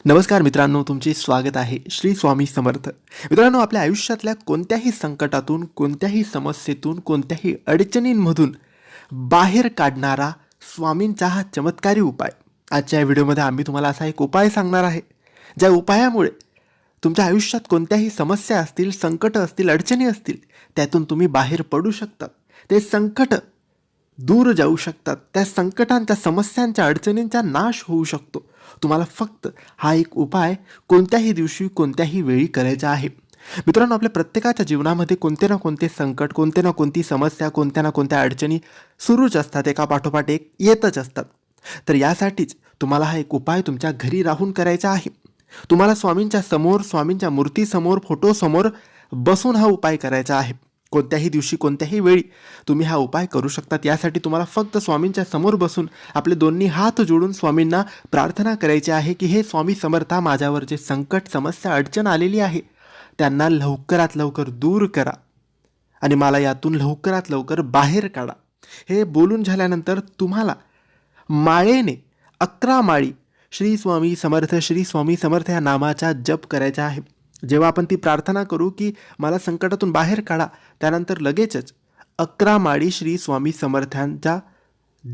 नमस्कार मित्रांनो, तुमचे स्वागत आहे श्री स्वामी समर्थ. मित्रांनो, आपल्या आयुष्यातल्या कोणत्याही संकटातून, कोणत्याही समस्येतून, कोणत्याही अडचणींमधून बाहेर काढणारा स्वामींचा हा चमत्कारी उपाय. आजच्या या व्हिडिओमध्ये आम्ही तुम्हाला असा एक उपाय सांगणार आहे, ज्या उपायामुळे तुमच्या आयुष्यात कोणत्याही समस्या असतील, संकट असतील, अडचणी असतील, त्यातून तुम्ही बाहेर पडू शकता. ते संकट दूर जाऊ शकतात. त्या संकटांच्या, समस्यांच्या, अडचणींचा नाश होऊ शकतो. तुम्हाला फक्त हा एक उपाय कोणत्याही दिवशी, कोणत्याही वेळी करायचा आहे. मित्रांनो, आपल्या प्रत्येकाच्या जीवनामध्ये कोणते ना कोणते संकट, कोणते ना कोणती समस्या, कोणत्या ना कोणत्या अडचणी सुरूच असतात, एका पाठोपाठ एक येतच असतात. तर यासाठीच तुम्हाला हा एक उपाय तुमच्या घरी राहून करायचा आहे. तुम्हाला स्वामींच्या समोर, स्वामींच्या मूर्तीसमोर, फोटोसमोर बसून हा उपाय करायचा आहे. कोणत्याही दिवशी, कोणत्याही वेळी तुम्ही हा उपाय करू शकतात. यासाठी तुम्हाला फक्त स्वामींच्या समोर बसून आपले दोन्ही हात जोडून स्वामींना प्रार्थना करायची आहे की हे स्वामी समर्था, माझ्यावर जे संकट, समस्या, अडचण आलेली आहे त्यांना लवकरात लवकर दूर करा आणि मला यातून लवकरात लवकर बाहेर काढा. हे बोलून झाल्यानंतर तुम्हाला माळेने 11 माळी श्री स्वामी समर्थ, श्री स्वामी समर्थ या नामाचा जप करायचा आहे. जेव्हा आपण ती प्रार्थना करू की मला संकटातून बाहेर काढा, त्यानंतर लगेचच 11 माळी श्री स्वामी समर्थांचा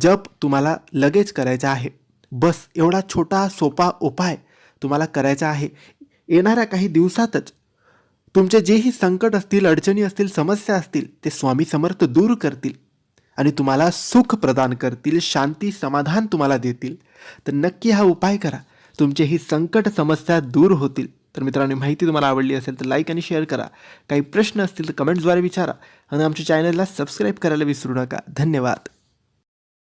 जप तुम्हाला लगेच करायचा आहे. बस एवढा छोटा सोपा उपाय तुम्हाला करायचा आहे. येणाऱ्या काही दिवसातच तुमचे जेही संकट असतील, अडचणी असतील, समस्या असतील, ते स्वामी समर्थ दूर करतील आणि तुम्हाला सुख प्रदान करतील, शांती, समाधान तुम्हाला देतील. तर नक्की हा उपाय करा, तुमचे ही संकट, समस्या दूर होतील. तर मित्रांनो, माहिती तुम्हाला आवडली असेल तर लाईक आणि शेअर करा. काही प्रश्न असतील तर कमेंट्सद्वारे विचारा आणि आमच्या चॅनलला सबस्क्राईब करायला विसरू नका. धन्यवाद.